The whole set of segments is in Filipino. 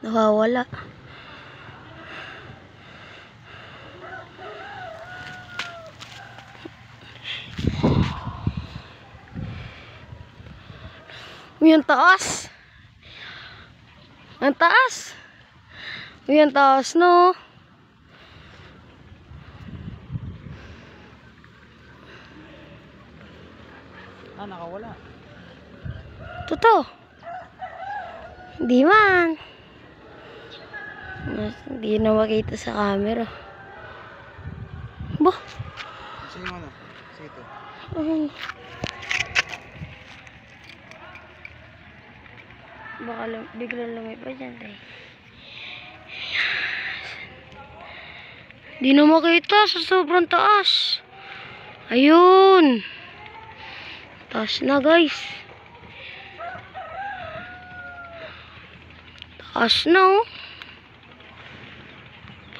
Nawawala. Uy, ang taas. Ang taas. Uy, ang taas, no? Ah, nakawala. Totoo. Hindi man. Hindi na makita sa camera. Bah. Sige mo na. Sige ito. Baka biglang lumipad yan, tay. Di na makita sa sobrang taas. Ayun. Taas na, guys. Taas na, oh.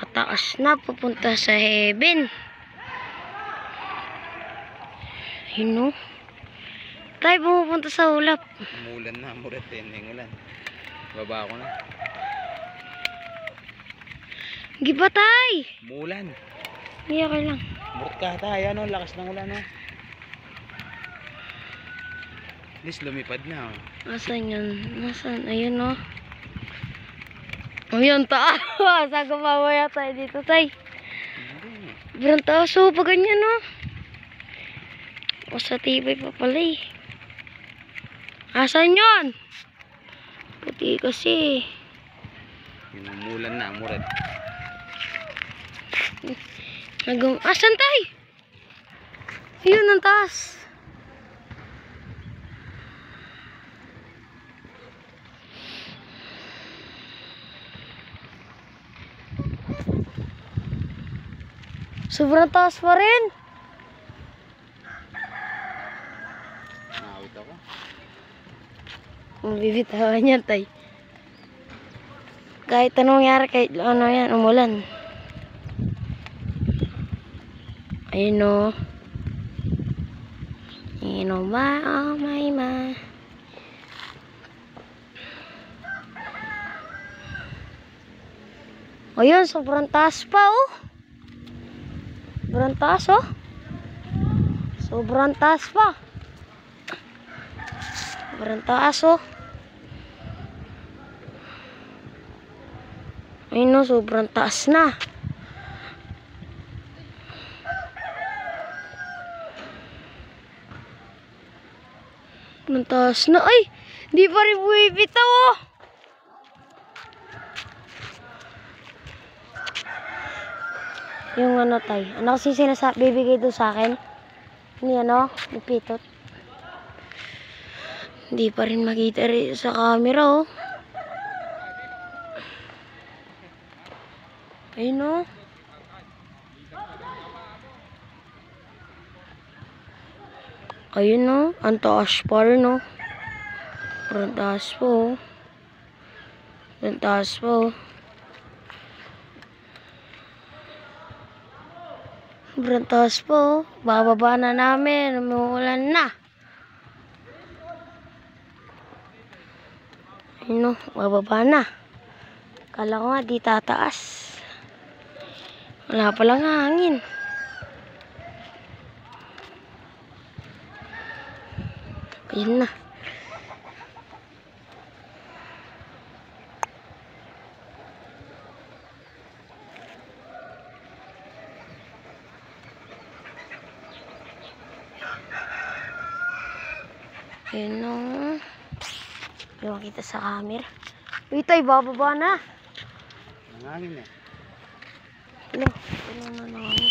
Pataas na, papunta sa heaven. Ayun, oh. Tayo pumupunta sa ulap. Umulan na, murat din yung ulan. Baba ako na. Giba, tay. Umulan. Hindi, okay lang. Murat ka tayo, ano, lakas ng ulan, oh. At least lumipad na, oh. Nasaan yun? Nasaan? Ayun, oh. Ayun, taas. Saan ko mamaya tayo dito, tay? Berang taas, oh. Pag ganyan, oh. O sa tibay pa pala, eh. Asan yun? Puti kasi. Yung umulan na, murat. Asan tay? Ayun ang taas. Sobrang taas pa rin. Nakawit ako. Mabibitawan yan, tay. Kahit anong mangyari, kahit ano yan, umulan. Ayun, o. Ayun, o. Oh, my, ma. Ayun, sobrang taas pa, oh. Sobrang taas, oh. Sobrang taas pa. Sobrang taas, oh. Ayun, no, sobrang taas na. Sobrang taas na. Ay, di pa rin bumibitaw, oh. Yung ano, tay. Ano kasi sinasabi, bibigay doon sa akin? Ni ano, ni Pitot. Hindi pa rin makita rin sa camera, oh. Ayun, oh. Ayun, oh. Ang taas pa rin, oh. Ang taas po, oh. Ang taas po, oh. Sobrang taas po, oh. Bababa na namin. Umuulan na. Ayun, oh. Bababa na. Kala ko nga di tataas. Wala palang hangin. Ayun na. Ayun na. Hindi makita sa camera. Uy, tay, bababa na. Nangangin, eh. Ano? Ano na namin?